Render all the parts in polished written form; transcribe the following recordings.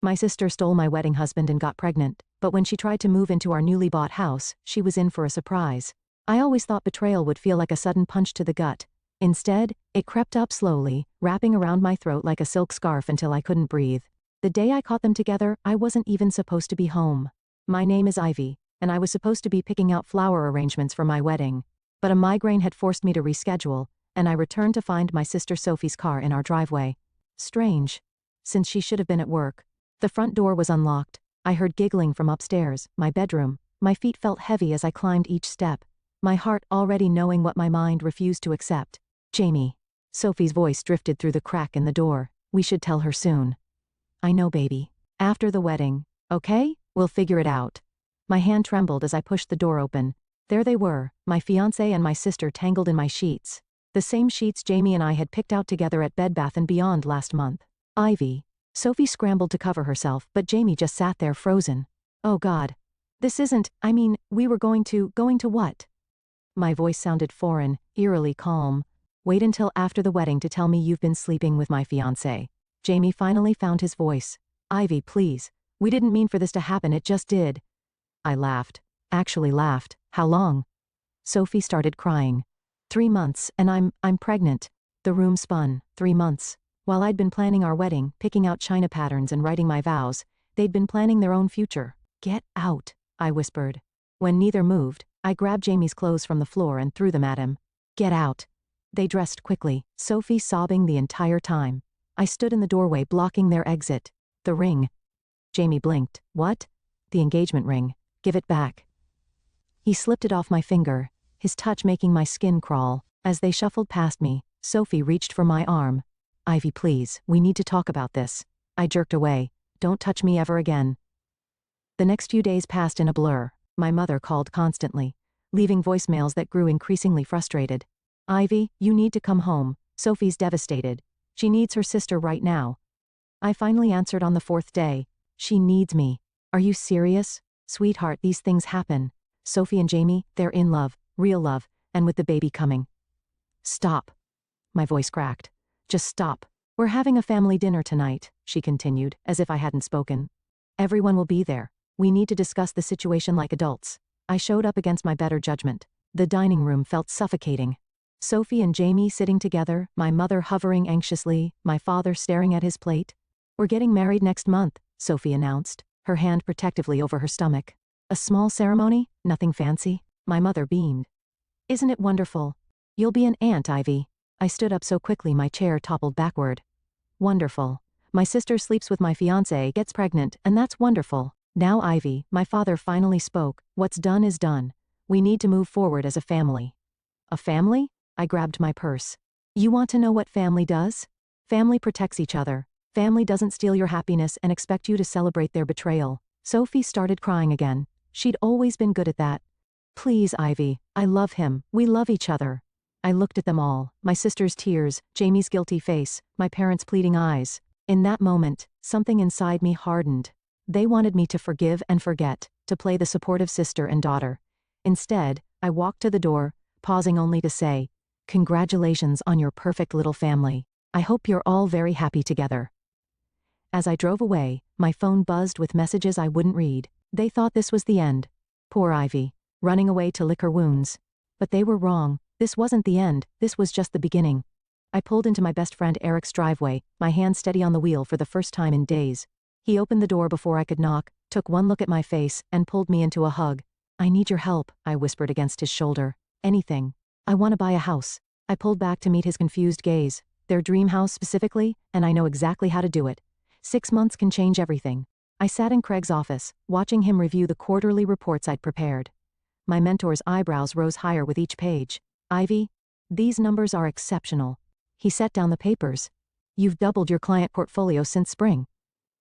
My sister stole my wedding husband and got pregnant, but when she tried to move into our newly bought house, she was in for a surprise. I always thought betrayal would feel like a sudden punch to the gut. Instead, it crept up slowly, wrapping around my throat like a silk scarf until I couldn't breathe. The day I caught them together, I wasn't even supposed to be home. My name is Ivy, and I was supposed to be picking out flower arrangements for my wedding. But a migraine had forced me to reschedule, and I returned to find my sister Sophie's car in our driveway. Strange, since she should have been at work. The front door was unlocked. I heard giggling from upstairs, my bedroom. My feet felt heavy as I climbed each step, my heart already knowing what my mind refused to accept. Jamie. Sophie's voice drifted through the crack in the door. We should tell her soon. I know, baby. After the wedding. Okay? We'll figure it out. My hand trembled as I pushed the door open. There they were, my fiancé and my sister tangled in my sheets. The same sheets Jamie and I had picked out together at Bed Bath & Beyond last month. Ivy. Sophie scrambled to cover herself, but Jamie just sat there frozen. Oh God. This isn't, we were going to what? My voice sounded foreign, eerily calm. Wait until after the wedding to tell me you've been sleeping with my fiancé. Jamie finally found his voice. Ivy, please. We didn't mean for this to happen, it just did. I laughed. Actually laughed. How long? Sophie started crying. 3 months, and I'm pregnant. The room spun. 3 months. While I'd been planning our wedding, picking out china patterns and writing my vows, they'd been planning their own future. Get out, I whispered. When neither moved, I grabbed Jamie's clothes from the floor and threw them at him. Get out. They dressed quickly, Sophie sobbing the entire time. I stood in the doorway blocking their exit. The ring. Jamie blinked. What? The engagement ring. Give it back. He slipped it off my finger, his touch making my skin crawl. As they shuffled past me, Sophie reached for my arm. Ivy, please, we need to talk about this. I jerked away. Don't touch me ever again. The next few days passed in a blur. My mother called constantly, leaving voicemails that grew increasingly frustrated. Ivy, you need to come home. Sophie's devastated. She needs her sister right now. I finally answered on the 4th day. She needs me. Are you serious? Sweetheart, these things happen. Sophie and Jamie, they're in love, real love, and with the baby coming. Stop. My voice cracked. Just stop. We're having a family dinner tonight, she continued, as if I hadn't spoken. Everyone will be there. We need to discuss the situation like adults. I showed up against my better judgment. The dining room felt suffocating. Sophie and Jamie sitting together, my mother hovering anxiously, my father staring at his plate. We're getting married next month, Sophie announced, her hand protectively over her stomach. A small ceremony, nothing fancy. My mother beamed. Isn't it wonderful? You'll be an aunt, Ivy. I stood up so quickly my chair toppled backward. Wonderful. My sister sleeps with my fiancé, gets pregnant, and that's wonderful. Now Ivy, my father finally spoke. What's done is done. We need to move forward as a family. A family? I grabbed my purse. You want to know what family does? Family protects each other. Family doesn't steal your happiness and expect you to celebrate their betrayal. Sophie started crying again. She'd always been good at that. Please, Ivy, I love him. We love each other. I looked at them all, my sister's tears, Jamie's guilty face, my parents' pleading eyes. In that moment, something inside me hardened. They wanted me to forgive and forget, to play the supportive sister and daughter. Instead, I walked to the door, pausing only to say, congratulations on your perfect little family. I hope you're all very happy together. As I drove away, my phone buzzed with messages I wouldn't read. They thought this was the end. Poor Ivy, running away to lick her wounds. But they were wrong. This wasn't the end, this was just the beginning. I pulled into my best friend Eric's driveway, my hand steady on the wheel for the first time in days. He opened the door before I could knock, took one look at my face, and pulled me into a hug. I need your help, I whispered against his shoulder. Anything. I want to buy a house. I pulled back to meet his confused gaze. Their dream house specifically, and I know exactly how to do it. 6 months can change everything. I sat in Craig's office, watching him review the quarterly reports I'd prepared. My mentor's eyebrows rose higher with each page. Ivy, these numbers are exceptional. He set down the papers. You've doubled your client portfolio since spring.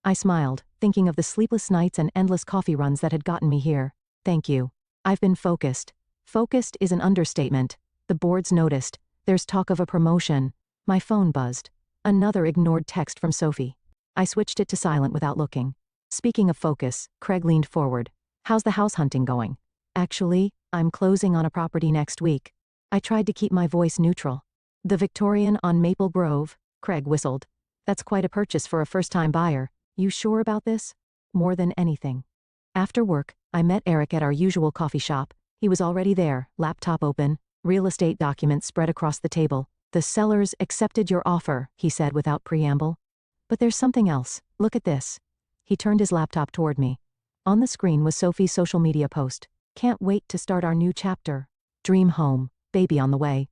I smiled, thinking of the sleepless nights and endless coffee runs that had gotten me here. Thank you. I've been focused. Focused is an understatement. The board's noticed. There's talk of a promotion. My phone buzzed. Another ignored text from Sophie. I switched it to silent without looking. Speaking of focus, Craig leaned forward. How's the house hunting going? Actually, I'm closing on a property next week. I tried to keep my voice neutral. The Victorian on Maple Grove, Craig whistled. That's quite a purchase for a first-time buyer. You sure about this? More than anything. After work, I met Eric at our usual coffee shop. He was already there, laptop open, real estate documents spread across the table. The sellers accepted your offer, he said without preamble. But there's something else. Look at this. He turned his laptop toward me. On the screen was Sophie's social media post. Can't wait to start our new chapter. Dream home, baby on the way.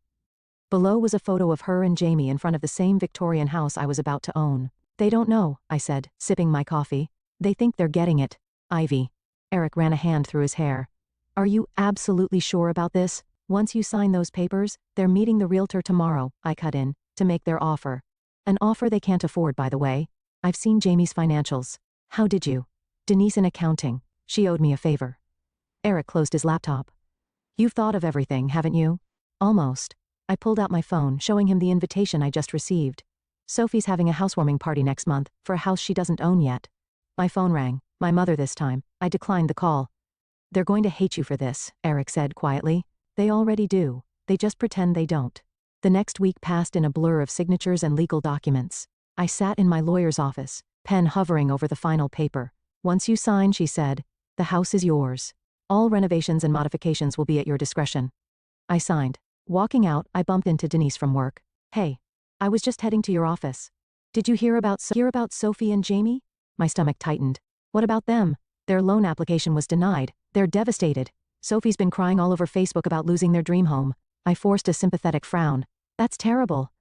Below was a photo of her and Jamie in front of the same Victorian house I was about to own. They don't know, I said, sipping my coffee. They think they're getting it. Ivy. Eric ran a hand through his hair. Are you absolutely sure about this? Once you sign those papers, they're meeting the realtor tomorrow, I cut in, to make their offer. An offer they can't afford, by the way. I've seen Jamie's financials. How did you? Denise in accounting. She owed me a favor. Eric closed his laptop. You've thought of everything, haven't you? Almost. I pulled out my phone, showing him the invitation I just received. Sophie's having a housewarming party next month, for a house she doesn't own yet. My phone rang. My mother this time. I declined the call. They're going to hate you for this, Eric said quietly. They already do. They just pretend they don't. The next week passed in a blur of signatures and legal documents. I sat in my lawyer's office, pen hovering over the final paper. Once you sign, she said, the house is yours. All renovations and modifications will be at your discretion. I signed. Walking out, I bumped into Denise from work. Hey. I was just heading to your office. Did you hear about Sophie and Jamie? My stomach tightened. What about them? Their loan application was denied. They're devastated. Sophie's been crying all over Facebook about losing their dream home. I forced a sympathetic frown. That's terrible.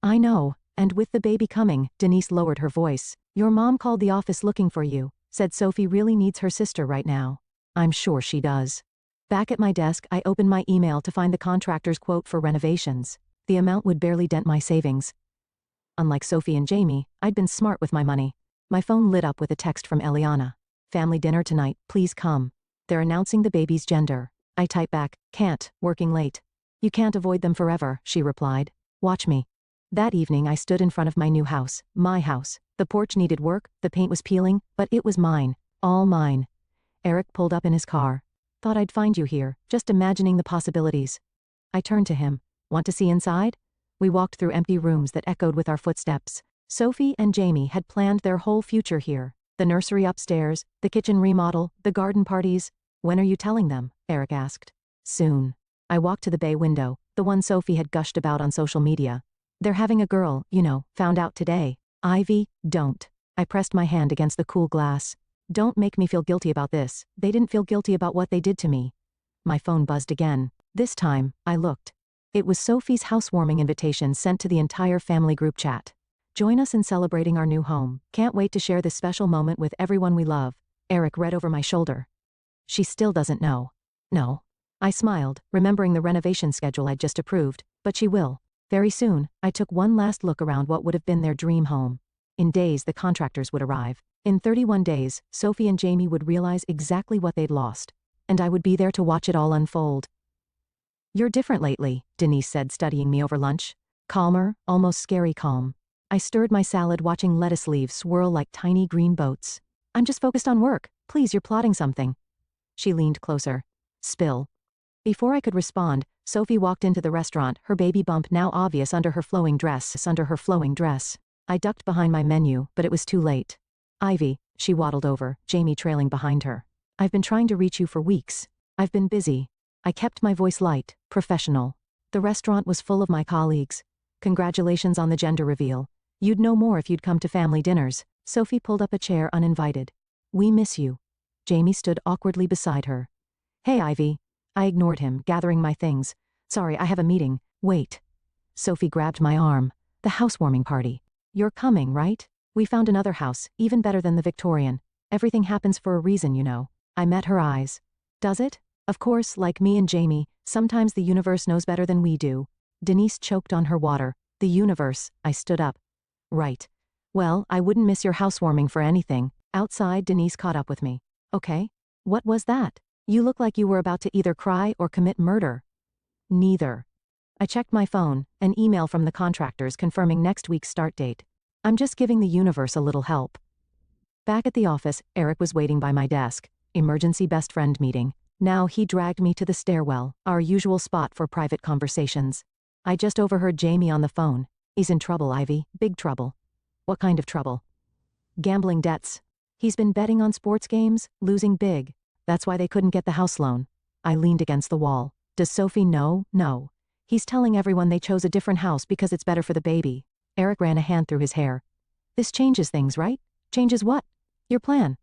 I know, and with the baby coming, Denise lowered her voice. Your mom called the office looking for you, said Sophie really needs her sister right now. I'm sure she does. Back at my desk, I opened my email to find the contractor's quote for renovations. The amount would barely dent my savings. Unlike Sophie and Jamie, I'd been smart with my money. My phone lit up with a text from Eliana. Family dinner tonight, please come. They're announcing the baby's gender. I typed back, can't, working late. You can't avoid them forever, she replied. Watch me. That evening I stood in front of my new house, my house. The porch needed work, the paint was peeling, but it was mine. All mine. Eric pulled up in his car. Thought I'd find you here, just imagining the possibilities. I turned to him. Want to see inside? We walked through empty rooms that echoed with our footsteps. Sophie and Jamie had planned their whole future here. The nursery upstairs, the kitchen remodel, the garden parties. When are you telling them? Eric asked. Soon. I walked to the bay window, the one Sophie had gushed about on social media. They're having a girl, found out today. Ivy, don't. I pressed my hand against the cool glass. Don't make me feel guilty about this. They didn't feel guilty about what they did to me. My phone buzzed again. This time, I looked. It was Sophie's housewarming invitation sent to the entire family group chat. Join us in celebrating our new home. Can't wait to share this special moment with everyone we love. Eric read over my shoulder. She still doesn't know. No. I smiled, remembering the renovation schedule I'd just approved, but she will. Very soon, I took one last look around what would have been their dream home. In days, the contractors would arrive. In 31 days, Sophie and Jamie would realize exactly what they'd lost. And I would be there to watch it all unfold. You're different lately, Denise said, studying me over lunch. Calmer, almost scary calm. I stirred my salad, watching lettuce leaves swirl like tiny green boats. I'm just focused on work. Please, you're plotting something. She leaned closer. Spill. Before I could respond, Sophie walked into the restaurant, her baby bump now obvious under her flowing dress. I ducked behind my menu, but it was too late. Ivy, she waddled over, Jamie trailing behind her. I've been trying to reach you for weeks. I've been busy. I kept my voice light, professional. The restaurant was full of my colleagues. Congratulations on the gender reveal. You'd know more if you'd come to family dinners. Sophie pulled up a chair uninvited. We miss you. Jamie stood awkwardly beside her. Hey, Ivy. I ignored him, gathering my things. Sorry, I have a meeting. Wait. Sophie grabbed my arm. The housewarming party. You're coming, right? We found another house, even better than the Victorian. Everything happens for a reason, I met her eyes. Does it? Of course, like me and Jamie, sometimes the universe knows better than we do. Denise choked on her water. The universe. I stood up. Right. Well, I wouldn't miss your housewarming for anything. Outside, Denise caught up with me. Okay. What was that? You look like you were about to either cry or commit murder. Neither. I checked my phone, an email from the contractors confirming next week's start date. I'm just giving the universe a little help. Back at the office, Eric was waiting by my desk. Emergency best friend meeting. Now he dragged me to the stairwell, our usual spot for private conversations. I just overheard Jamie on the phone. He's in trouble, Ivy. Big trouble. What kind of trouble? Gambling debts. He's been betting on sports games, losing big. That's why they couldn't get the house loan. I leaned against the wall. Does Sophie know? No. He's telling everyone they chose a different house because it's better for the baby. Eric ran a hand through his hair. This changes things, right? Changes what? Your plan.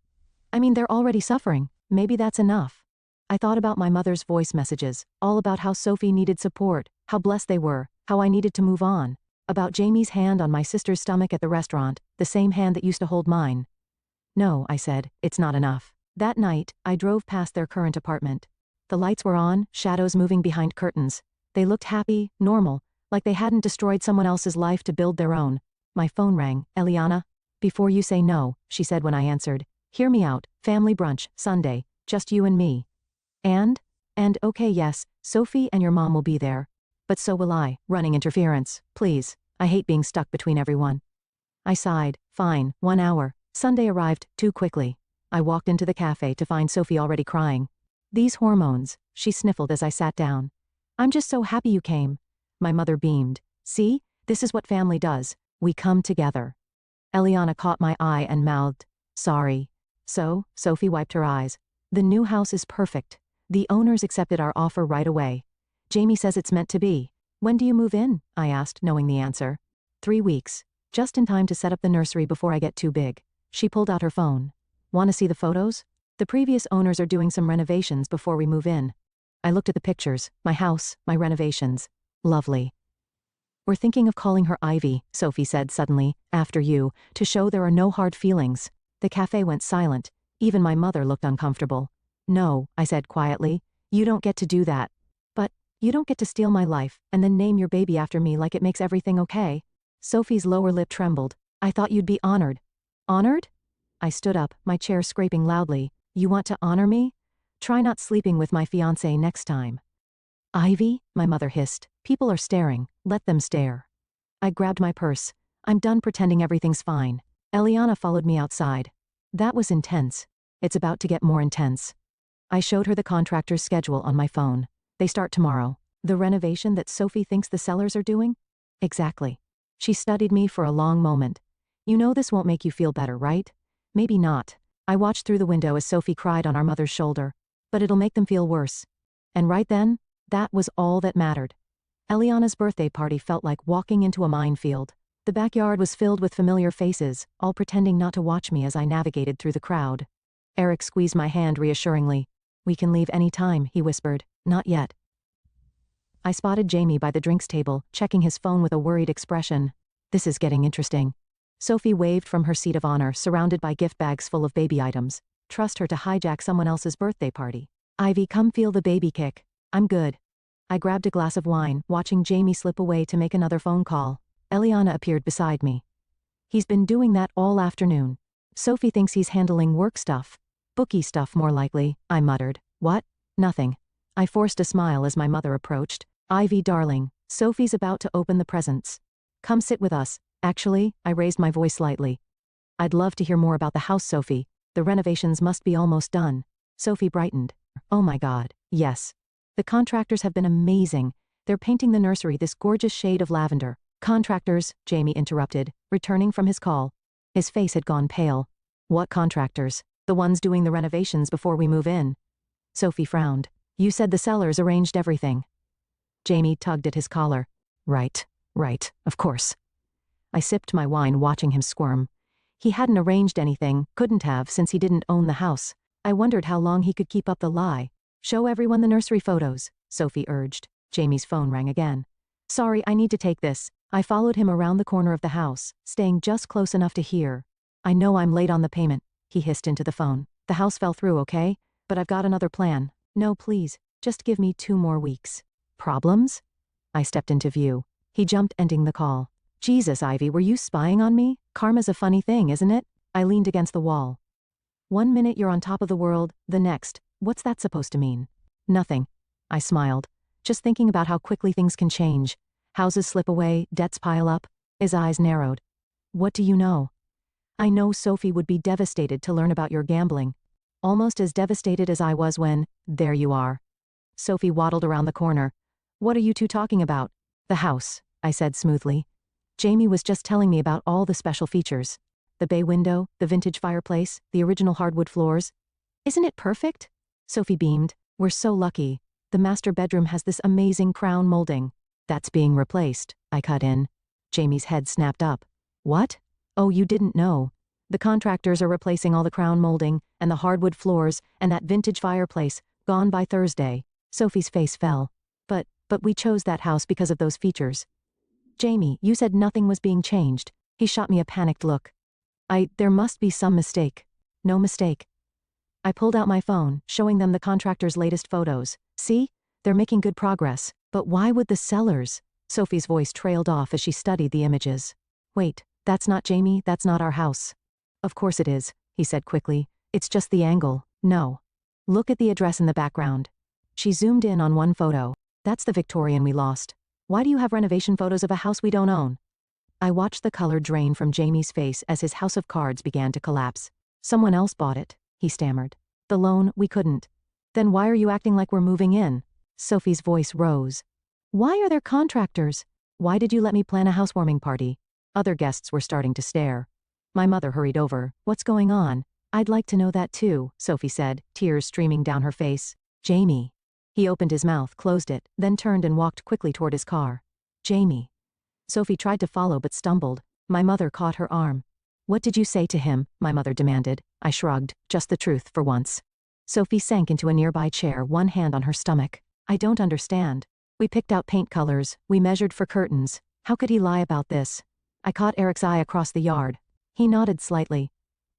I mean, they're already suffering. Maybe that's enough. I thought about my mother's voice messages, all about how Sophie needed support, how blessed they were, how I needed to move on. About Jamie's hand on my sister's stomach at the restaurant, the same hand that used to hold mine. No, I said, it's not enough. That night, I drove past their current apartment. The lights were on, shadows moving behind curtains. They looked happy, normal, like they hadn't destroyed someone else's life to build their own. My phone rang. Eliana? Before you say no, she said when I answered. Hear me out, family brunch, Sunday, just you and me. And okay, yes, Sophie and your mom will be there. But so will I, running interference, please. I hate being stuck between everyone. I sighed. Fine, 1 hour. Sunday arrived, too quickly. I walked into the cafe to find Sophie already crying. These hormones, she sniffled as I sat down. I'm just so happy you came. My mother beamed. See, this is what family does. We come together. Eliana caught my eye and mouthed, sorry. So, Sophie wiped her eyes. The new house is perfect. The owners accepted our offer right away. Jamie says it's meant to be. When do you move in? I asked, knowing the answer. 3 weeks. Just in time to set up the nursery before I get too big. She pulled out her phone. Want to see the photos? The previous owners are doing some renovations before we move in. I looked at the pictures, my house, my renovations. Lovely. We're thinking of calling her Ivy, Sophie said suddenly, after you, to show there are no hard feelings. The cafe went silent. Even my mother looked uncomfortable. No, I said quietly. You don't get to do that. But, you don't get to steal my life, and then name your baby after me like it makes everything okay. Sophie's lower lip trembled. I thought you'd be honored. Honored? I stood up, my chair scraping loudly. You want to honor me? Try not sleeping with my fiancé next time. Ivy? My mother hissed. People are staring. Let them stare. I grabbed my purse. I'm done pretending everything's fine. Eliana followed me outside. That was intense. It's about to get more intense. I showed her the contractor's schedule on my phone. They start tomorrow. The renovation that Sophie thinks the sellers are doing? Exactly. She studied me for a long moment. You know this won't make you feel better, right? Maybe not. I watched through the window as Sophie cried on our mother's shoulder. But it'll make them feel worse. And right then, that was all that mattered. Eliana's birthday party felt like walking into a minefield. The backyard was filled with familiar faces, all pretending not to watch me as I navigated through the crowd. Eric squeezed my hand reassuringly. We can leave any time, he whispered. Not yet. I spotted Jamie by the drinks table, checking his phone with a worried expression. This is getting interesting. Sophie waved from her seat of honor, surrounded by gift bags full of baby items. Trust her to hijack someone else's birthday party. Ivy, come feel the baby kick. I'm good. I grabbed a glass of wine, watching Jamie slip away to make another phone call. Eliana appeared beside me. He's been doing that all afternoon. Sophie thinks he's handling work stuff. Bookie stuff, more likely, I muttered. What? Nothing. I forced a smile as my mother approached. Ivy, darling, Sophie's about to open the presents. Come sit with us. Actually, I raised my voice slightly. I'd love to hear more about the house, Sophie. The renovations must be almost done. Sophie brightened. Oh my God, yes. The contractors have been amazing. They're painting the nursery this gorgeous shade of lavender. Contractors, Jamie interrupted, returning from his call. His face had gone pale. What contractors? The ones doing the renovations before we move in. Sophie frowned. You said the sellers arranged everything. Jamie tugged at his collar. Right, of course. I sipped my wine, watching him squirm. He hadn't arranged anything, couldn't have, since he didn't own the house. I wondered how long he could keep up the lie. Show everyone the nursery photos, Sophie urged. Jamie's phone rang again. Sorry, I need to take this. I followed him around the corner of the house, staying just close enough to hear. I know I'm late on the payment, he hissed into the phone. The house fell through, okay? But I've got another plan. No, please, just give me 2 more weeks. Problems? I stepped into view. He jumped, ending the call. Jesus, Ivy, were you spying on me? Karma's a funny thing, isn't it? I leaned against the wall. 1 minute you're on top of the world, the next, what's that supposed to mean? Nothing. I smiled. Just thinking about how quickly things can change. Houses slip away, debts pile up. His eyes narrowed. What do you know? I know Sophie would be devastated to learn about your gambling. Almost as devastated as I was when, there you are. Sophie waddled around the corner. What are you two talking about? The house, I said smoothly. Jamie was just telling me about all the special features. the bay window, the vintage fireplace, the original hardwood floors. Isn't it perfect? Sophie beamed. We're so lucky. The master bedroom has this amazing crown molding. That's being replaced, I cut in. Jamie's head snapped up. What? Oh, you didn't know. The contractors are replacing all the crown molding, and the hardwood floors, and that vintage fireplace, gone by Thursday. Sophie's face fell. But we chose that house because of those features. Jamie, you said nothing was being changed. He shot me a panicked look. There must be some mistake. No mistake. I pulled out my phone, showing them the contractor's latest photos. See? They're making good progress. But why would the sellers? Sophie's voice trailed off as she studied the images. Wait, that's not Jamie, that's not our house. Of course it is, he said quickly. It's just the angle. No. Look at the address in the background. She zoomed in on one photo. That's the Victorian we lost. Why do you have renovation photos of a house we don't own? I watched the color drain from Jamie's face as his house of cards began to collapse. Someone else bought it, he stammered. The loan, we couldn't. Then why are you acting like we're moving in? Sophie's voice rose. Why are there contractors? Why did you let me plan a housewarming party? Other guests were starting to stare. My mother hurried over. What's going on? I'd like to know that too, Sophie said, tears streaming down her face. Jamie. He opened his mouth, closed it, then turned and walked quickly toward his car. Jamie. Sophie tried to follow but stumbled. My mother caught her arm. What did you say to him? My mother demanded. I shrugged, just the truth for once. Sophie sank into a nearby chair, one hand on her stomach. I don't understand. We picked out paint colors, we measured for curtains. How could he lie about this? I caught Eric's eye across the yard. He nodded slightly.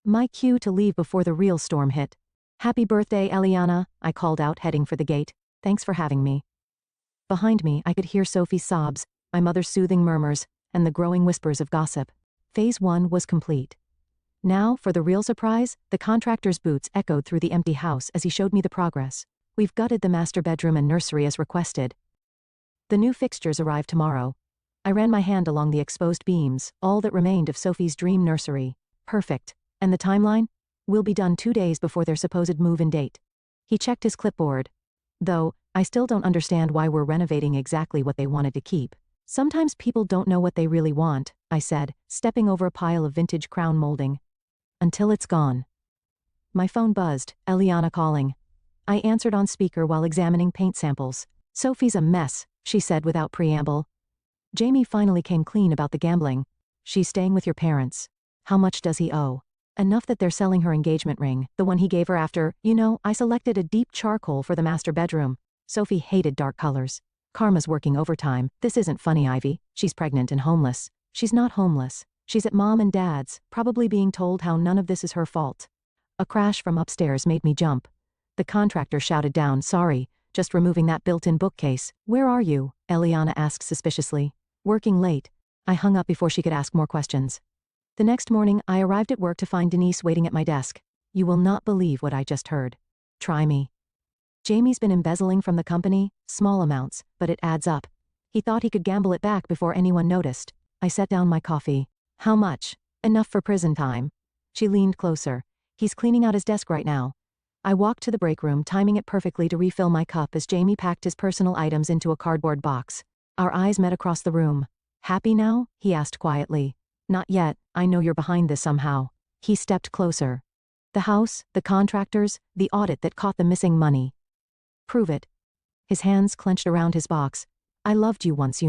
My cue to leave before the real storm hit. Happy birthday, Eliana, I called out, heading for the gate. Thanks for having me. Behind me, I could hear Sophie's sobs, my mother's soothing murmurs, and the growing whispers of gossip. Phase 1 was complete. Now, for the real surprise, the contractor's boots echoed through the empty house as he showed me the progress. We've gutted the master bedroom and nursery as requested. The new fixtures arrive tomorrow. I ran my hand along the exposed beams, all that remained of Sophie's dream nursery. Perfect. And the timeline? We'll be done 2 days before their supposed move-in date. He checked his clipboard. Though, I still don't understand why we're renovating exactly what they wanted to keep. Sometimes people don't know what they really want, I said, stepping over a pile of vintage crown molding. Until it's gone. My phone buzzed, Eliana calling. I answered on speaker while examining paint samples. Sophie's a mess, she said without preamble. Jamie finally came clean about the gambling. She's staying with your parents. How much does he owe? Enough that they're selling her engagement ring, the one he gave her after, I selected a deep charcoal for the master bedroom. Sophie hated dark colors. Karma's working overtime. This isn't funny, Ivy. She's pregnant and homeless. She's not homeless. She's at mom and dad's, probably being told how none of this is her fault. A crash from upstairs made me jump. The contractor shouted down, sorry, just removing that built-in bookcase. Where are you? Eliana asked suspiciously. Working late. I hung up before she could ask more questions. The next morning, I arrived at work to find Denise waiting at my desk. You will not believe what I just heard. Try me. Jamie's been embezzling from the company, small amounts, but it adds up. He thought he could gamble it back before anyone noticed. I set down my coffee. How much? Enough for prison time. She leaned closer. He's cleaning out his desk right now. I walked to the break room, timing it perfectly to refill my cup as Jamie packed his personal items into a cardboard box. Our eyes met across the room. Happy now? He asked quietly. Not yet, I know you're behind this somehow. He stepped closer. The house, the contractors, the audit that caught the missing money. Prove it. His hands clenched around his box. I loved you once,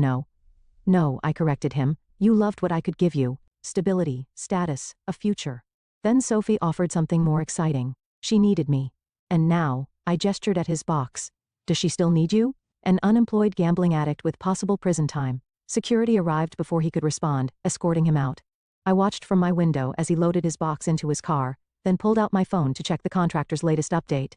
No, I corrected him. You loved what I could give you. Stability, status, a future. Then Sophie offered something more exciting. She needed me. And now, I gestured at his box. Does she still need you? An unemployed gambling addict with possible prison time. Security arrived before he could respond, escorting him out. I watched from my window as he loaded his box into his car, then pulled out my phone to check the contractor's latest update.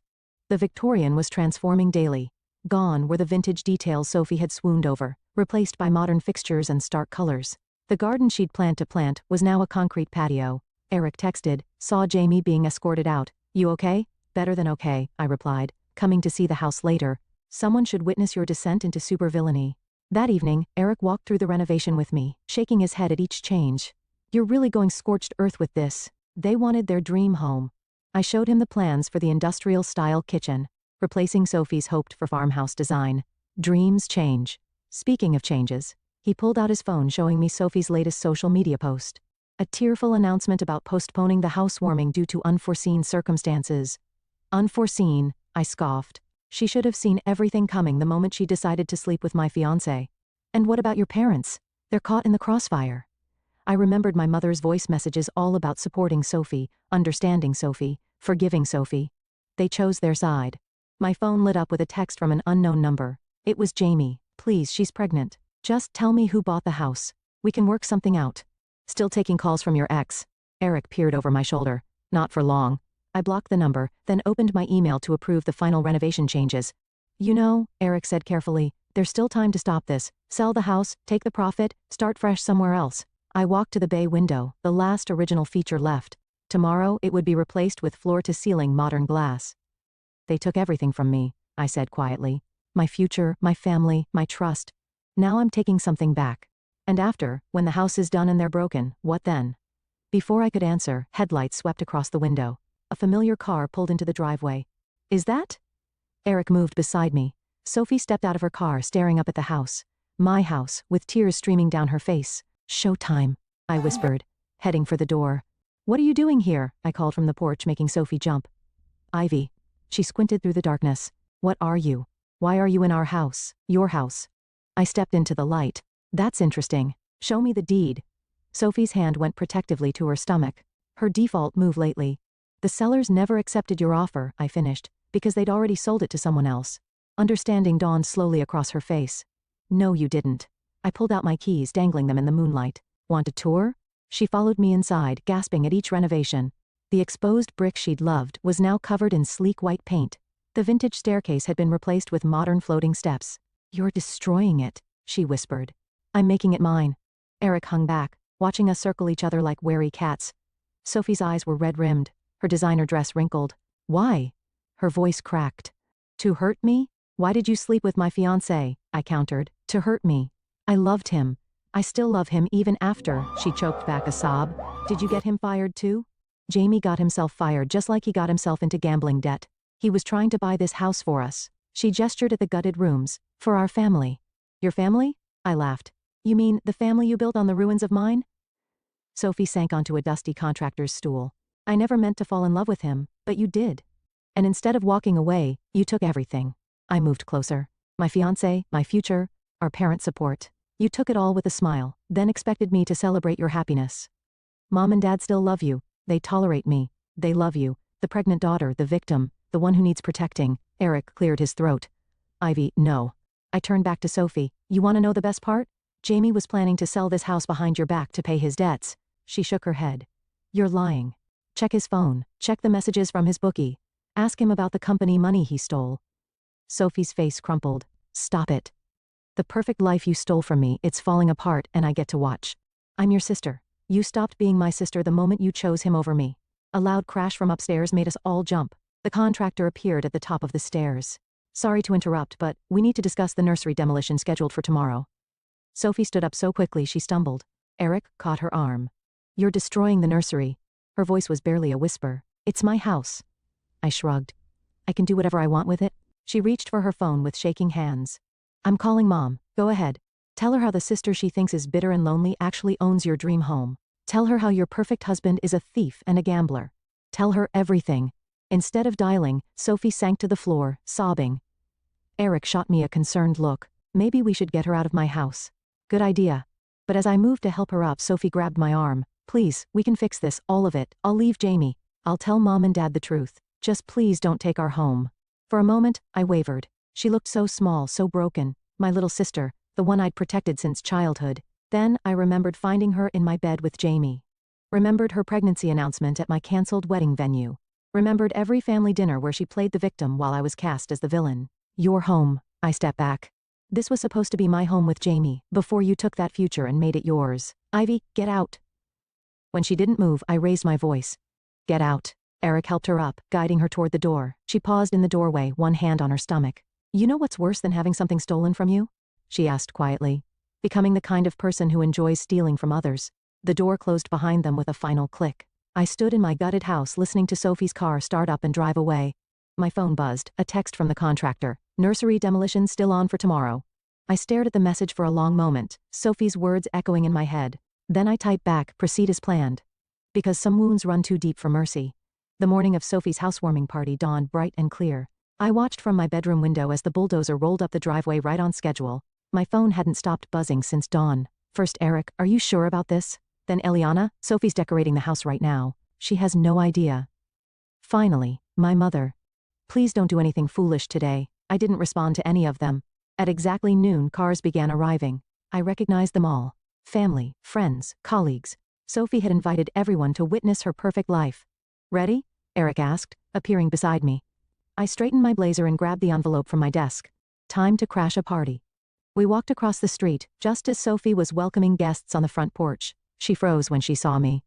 The Victorian was transforming daily. Gone were the vintage details Sophie had swooned over, replaced by modern fixtures and stark colors. The garden she'd planned to plant was now a concrete patio. Eric texted, saw Jamie being escorted out. You okay? Better than okay, I replied, coming to see the house later. Someone should witness your descent into supervillainy. That evening, Eric walked through the renovation with me, shaking his head at each change. You're really going scorched earth with this. They wanted their dream home. I showed him the plans for the industrial-style kitchen, replacing Sophie's hoped-for farmhouse design. Dreams change. Speaking of changes, he pulled out his phone showing me Sophie's latest social media post. A tearful announcement about postponing the housewarming due to unforeseen circumstances. Unforeseen, I scoffed. She should have seen everything coming the moment she decided to sleep with my fiancé. And what about your parents? They're caught in the crossfire. I remembered my mother's voice messages all about supporting Sophie, understanding Sophie, forgiving Sophie. They chose their side. My phone lit up with a text from an unknown number. It was Jamie. Please, she's pregnant. Just tell me who bought the house. We can work something out. Still taking calls from your ex. Eric peered over my shoulder. Not for long. I blocked the number, then opened my email to approve the final renovation changes. You know, Eric said carefully, there's still time to stop this. Sell the house, take the profit, start fresh somewhere else. I walked to the bay window, the last original feature left. Tomorrow it would be replaced with floor-to-ceiling modern glass. They took everything from me, I said quietly. My future, my family, my trust. Now I'm taking something back. And after, when the house is done and they're broken, what then? Before I could answer, headlights swept across the window. A familiar car pulled into the driveway. Is that? Eric moved beside me. Sophie stepped out of her car, staring up at the house. My house, with tears streaming down her face. Showtime, I whispered, heading for the door. What are you doing here? I called from the porch, making Sophie jump. Ivy. She squinted through the darkness. What are you? Why are you in our house? Your house. I stepped into the light. That's interesting. Show me the deed. Sophie's hand went protectively to her stomach. Her default move lately. The sellers never accepted your offer, I finished, because they'd already sold it to someone else. Understanding dawned slowly across her face. No, you didn't. I pulled out my keys, dangling them in the moonlight. Want a tour? She followed me inside, gasping at each renovation. The exposed brick she'd loved was now covered in sleek white paint. The vintage staircase had been replaced with modern floating steps. You're destroying it, she whispered. I'm making it mine. Eric hung back, watching us circle each other like wary cats. Sophie's eyes were red-rimmed, her designer dress wrinkled. Why? Her voice cracked. To hurt me? Why did you sleep with my fiancé? I countered. To hurt me. I loved him. I still love him even after, she choked back a sob. Did you get him fired too? Jamie got himself fired just like he got himself into gambling debt. He was trying to buy this house for us. She gestured at the gutted rooms. For our family. Your family? I laughed. You mean the family you built on the ruins of mine? Sophie sank onto a dusty contractor's stool. I never meant to fall in love with him, but you did. And instead of walking away, you took everything. I moved closer. My fiancé, my future, our parent support. You took it all with a smile, then expected me to celebrate your happiness. Mom and Dad still love you. They tolerate me. They love you. The pregnant daughter, the victim, the one who needs protecting. Eric cleared his throat. Ivy, no. I turned back to Sophie. You want to know the best part? Jamie was planning to sell this house behind your back to pay his debts. She shook her head. You're lying. Check his phone. Check the messages from his bookie. Ask him about the company money he stole. Sophie's face crumpled. Stop it. The perfect life you stole from me, it's falling apart and I get to watch. I'm your sister. You stopped being my sister the moment you chose him over me. A loud crash from upstairs made us all jump. The contractor appeared at the top of the stairs. Sorry to interrupt, but we need to discuss the nursery demolition scheduled for tomorrow. Sophie stood up so quickly she stumbled. Eric caught her arm. You're destroying the nursery. Her voice was barely a whisper. It's my house. I shrugged. I can do whatever I want with it. She reached for her phone with shaking hands. I'm calling Mom. Go ahead. Tell her how the sister she thinks is bitter and lonely actually owns your dream home. Tell her how your perfect husband is a thief and a gambler. Tell her everything. Instead of dialing, Sophie sank to the floor, sobbing. Eric shot me a concerned look. Maybe we should get her out of my house. Good idea. But as I moved to help her up, Sophie grabbed my arm. Please, we can fix this, all of it. I'll leave Jamie. I'll tell Mom and Dad the truth. Just please don't take our home. For a moment, I wavered. She looked so small, so broken. My little sister, the one I'd protected since childhood. Then, I remembered finding her in my bed with Jamie. Remembered her pregnancy announcement at my cancelled wedding venue. Remembered every family dinner where she played the victim while I was cast as the villain. Your home. I stepped back. This was supposed to be my home with Jamie, before you took that future and made it yours. Ivy, get out. When she didn't move, I raised my voice. Get out. Eric helped her up, guiding her toward the door. She paused in the doorway, one hand on her stomach. You know what's worse than having something stolen from you? She asked quietly. Becoming the kind of person who enjoys stealing from others. The door closed behind them with a final click. I stood in my gutted house listening to Sophie's car start up and drive away. My phone buzzed, a text from the contractor. Nursery demolition still on for tomorrow. I stared at the message for a long moment, Sophie's words echoing in my head. Then I type back, proceed as planned. Because some wounds run too deep for mercy. The morning of Sophie's housewarming party dawned bright and clear. I watched from my bedroom window as the bulldozer rolled up the driveway right on schedule. My phone hadn't stopped buzzing since dawn. First Eric, are you sure about this? Then Eliana, Sophie's decorating the house right now. She has no idea. Finally, my mother. Please don't do anything foolish today. I didn't respond to any of them. At exactly noon, cars began arriving. I recognized them all. Family, friends, colleagues. Sophie had invited everyone to witness her perfect life. Ready? Eric asked, appearing beside me. I straightened my blazer and grabbed the envelope from my desk. Time to crash a party. We walked across the street, just as Sophie was welcoming guests on the front porch. She froze when she saw me.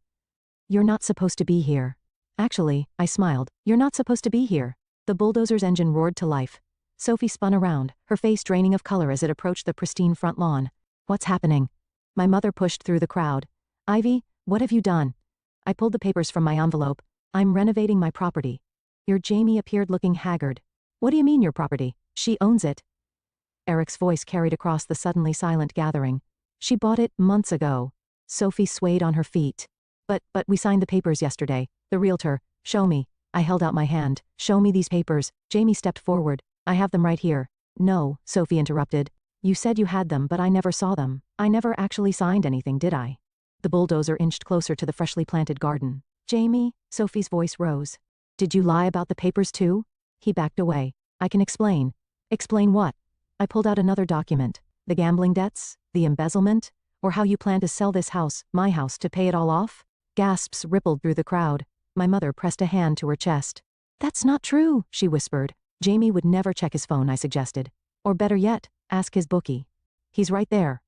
You're not supposed to be here. Actually, I smiled. You're not supposed to be here. The bulldozer's engine roared to life. Sophie spun around, her face draining of color as it approached the pristine front lawn. What's happening? My mother pushed through the crowd. Ivy, what have you done? I pulled the papers from my envelope. I'm renovating my property. Your Jamie appeared looking haggard. What do you mean your property? She owns it. Eric's voice carried across the suddenly silent gathering. She bought it months ago. Sophie swayed on her feet. But we signed the papers yesterday. The realtor. Show me. I held out my hand. Show me these papers. Jamie stepped forward. I have them right here. No, Sophie interrupted. You said you had them, but I never saw them. I never actually signed anything, did I? The bulldozer inched closer to the freshly planted garden. Jamie, Sophie's voice rose. Did you lie about the papers too? He backed away. I can explain. Explain what? I pulled out another document. The gambling debts? The embezzlement? Or how you plan to sell this house, my house, to pay it all off? Gasps rippled through the crowd. My mother pressed a hand to her chest. That's not true, she whispered. Jamie would never check his phone, I suggested. Or better yet, ask his bookie. He's right there.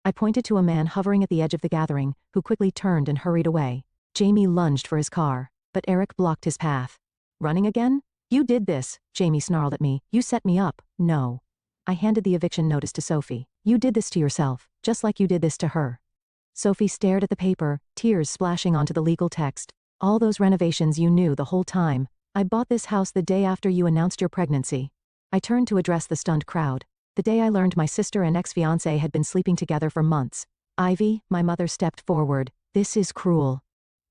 I pointed to a man hovering at the edge of the gathering, who quickly turned and hurried away. Jamie lunged for his car, but Eric blocked his path. Running again? You did this, Jamie snarled at me. You set me up. No. I handed the eviction notice to Sophie. You did this to yourself, just like you did this to her. Sophie stared at the paper, tears splashing onto the legal text. All those renovations you knew the whole time. I bought this house the day after you announced your pregnancy. I turned to address the stunned crowd. The day I learned my sister and ex-fiancé had been sleeping together for months. Ivy, my mother stepped forward. This is cruel.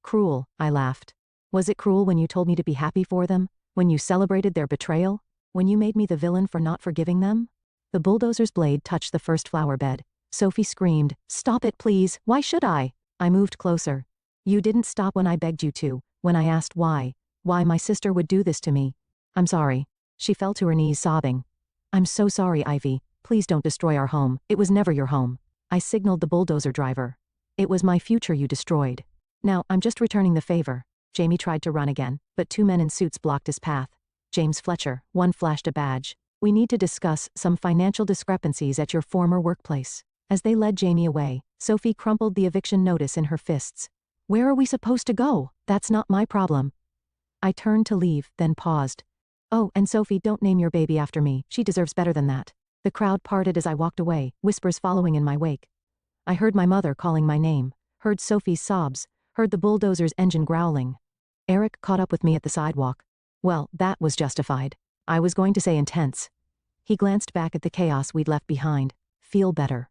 Cruel, I laughed. Was it cruel when you told me to be happy for them? When you celebrated their betrayal? When you made me the villain for not forgiving them? The bulldozer's blade touched the first flower bed. Sophie screamed, "Stop it, please. Why should I?" I moved closer. You didn't stop when I begged you to, when I asked why my sister would do this to me. I'm sorry. She fell to her knees sobbing. I'm so sorry, Ivy. Please don't destroy our home. It was never your home. I signaled the bulldozer driver. It was my future you destroyed. Now, I'm just returning the favor. Jamie tried to run again, but two men in suits blocked his path. James Fletcher, one flashed a badge. We need to discuss some financial discrepancies at your former workplace. As they led Jamie away, Sophie crumpled the eviction notice in her fists. Where are we supposed to go? That's not my problem. I turned to leave, then paused. Oh, and Sophie, don't name your baby after me. She deserves better than that. The crowd parted as I walked away, whispers following in my wake. I heard my mother calling my name, heard Sophie's sobs, heard the bulldozer's engine growling. Eric caught up with me at the sidewalk. Well, that was justified. I was going to say intense. He glanced back at the chaos we'd left behind. Feel better.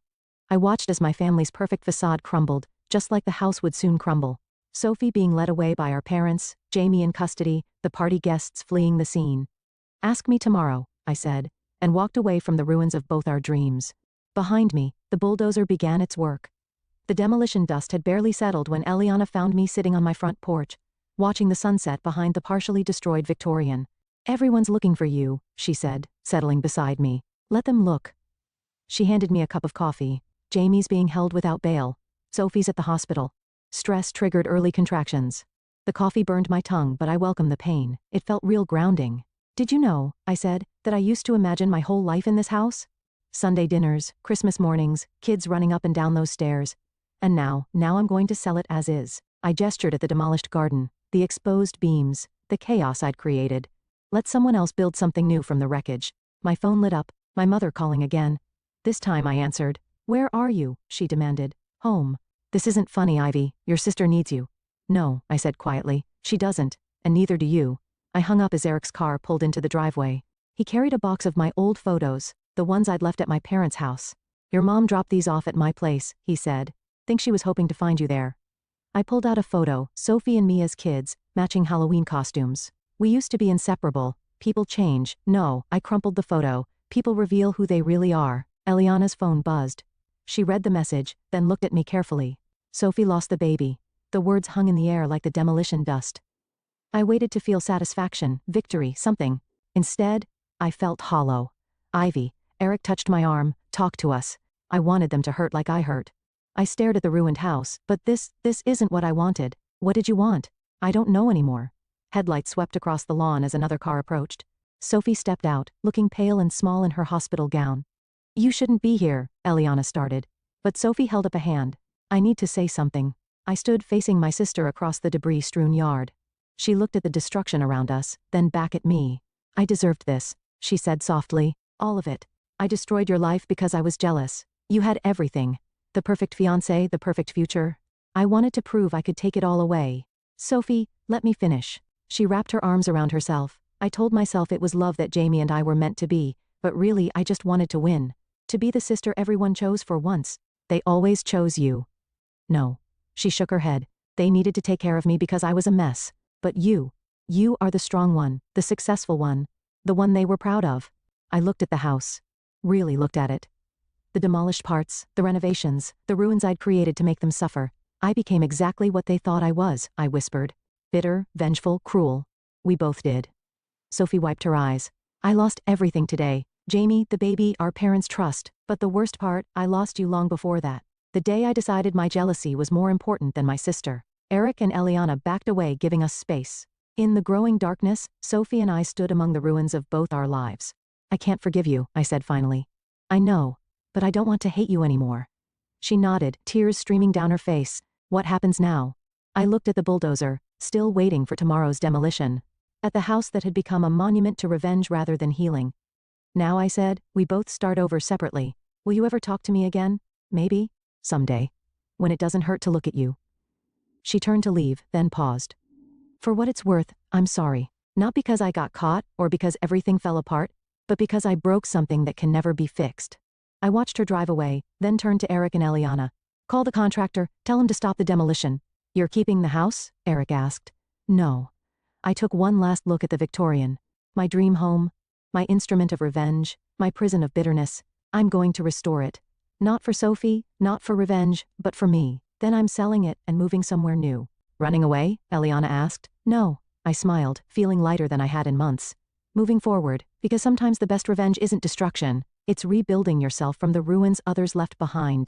I watched as my family's perfect facade crumbled, just like the house would soon crumble. Sophie being led away by our parents, Jamie in custody, the party guests fleeing the scene. Ask me tomorrow, I said, and walked away from the ruins of both our dreams. Behind me, the bulldozer began its work. The demolition dust had barely settled when Eliana found me sitting on my front porch, watching the sunset behind the partially destroyed Victorian. Everyone's looking for you, she said, settling beside me. Let them look. She handed me a cup of coffee. Jamie's being held without bail. Sophie's at the hospital. Stress triggered early contractions. The coffee burned my tongue, but I welcomed the pain. It felt real grounding. Did you know, I said, that I used to imagine my whole life in this house? Sunday dinners, Christmas mornings, kids running up and down those stairs. And now I'm going to sell it as is. I gestured at the demolished garden, the exposed beams, the chaos I'd created. Let someone else build something new from the wreckage. My phone lit up, my mother calling again. This time I answered. Where are you? She demanded. Home. This isn't funny, Ivy. Your sister needs you. No, I said quietly. She doesn't, and neither do you. I hung up as Eric's car pulled into the driveway. He carried a box of my old photos, the ones I'd left at my parents' house. Your mom dropped these off at my place, he said. Think she was hoping to find you there. I pulled out a photo, Sophie and me as kids, matching Halloween costumes. We used to be inseparable. People change. No, I crumpled the photo. People reveal who they really are. Eliana's phone buzzed. She read the message, then looked at me carefully. Sophie lost the baby. The words hung in the air like the demolition dust. I waited to feel satisfaction, victory, something. Instead, I felt hollow. Ivy, Eric touched my arm, talked to us. I wanted them to hurt like I hurt. I stared at the ruined house, but this isn't what I wanted. What did you want? I don't know anymore. Headlights swept across the lawn as another car approached. Sophie stepped out, looking pale and small in her hospital gown. You shouldn't be here, Eliana started. But Sophie held up a hand. I need to say something. I stood facing my sister across the debris-strewn yard. She looked at the destruction around us, then back at me. I deserved this, she said softly. All of it. I destroyed your life because I was jealous. You had everything. The perfect fiancé, the perfect future. I wanted to prove I could take it all away. Sophie, let me finish. She wrapped her arms around herself. I told myself it was love that Jamie and I were meant to be, but really I just wanted to win. To be the sister everyone chose for once. They always chose you. No. She shook her head. They needed to take care of me because I was a mess. But you are the strong one, the successful one, the one they were proud of. I looked at the house. Really looked at it. The demolished parts, the renovations, the ruins I'd created to make them suffer. I became exactly what they thought I was, I whispered. Bitter, vengeful, cruel. We both did. Sophie wiped her eyes. I lost everything today. Jamie, the baby, our parents' trust. But the worst part, I lost you long before that. The day I decided my jealousy was more important than my sister. Eric and Eliana backed away, giving us space. In the growing darkness, Sophie and I stood among the ruins of both our lives. I can't forgive you, I said finally. I know, but I don't want to hate you anymore. She nodded, tears streaming down her face. What happens now? I looked at the bulldozer, still waiting for tomorrow's demolition. At the house that had become a monument to revenge rather than healing. Now, I said, we both start over separately. Will you ever talk to me again? Maybe? Someday. When it doesn't hurt to look at you. She turned to leave, then paused. For what it's worth, I'm sorry. Not because I got caught, or because everything fell apart, but because I broke something that can never be fixed. I watched her drive away, then turned to Eric and Eliana. Call the contractor, tell him to stop the demolition. You're keeping the house? Eric asked. No. I took one last look at the Victorian. My dream home. My instrument of revenge. My prison of bitterness. I'm going to restore it. Not for Sophie, not for revenge, but for me. Then I'm selling it and moving somewhere new. Running away? Eliana asked. No. I smiled, feeling lighter than I had in months. Moving forward, because sometimes the best revenge isn't destruction. It's rebuilding yourself from the ruins others left behind.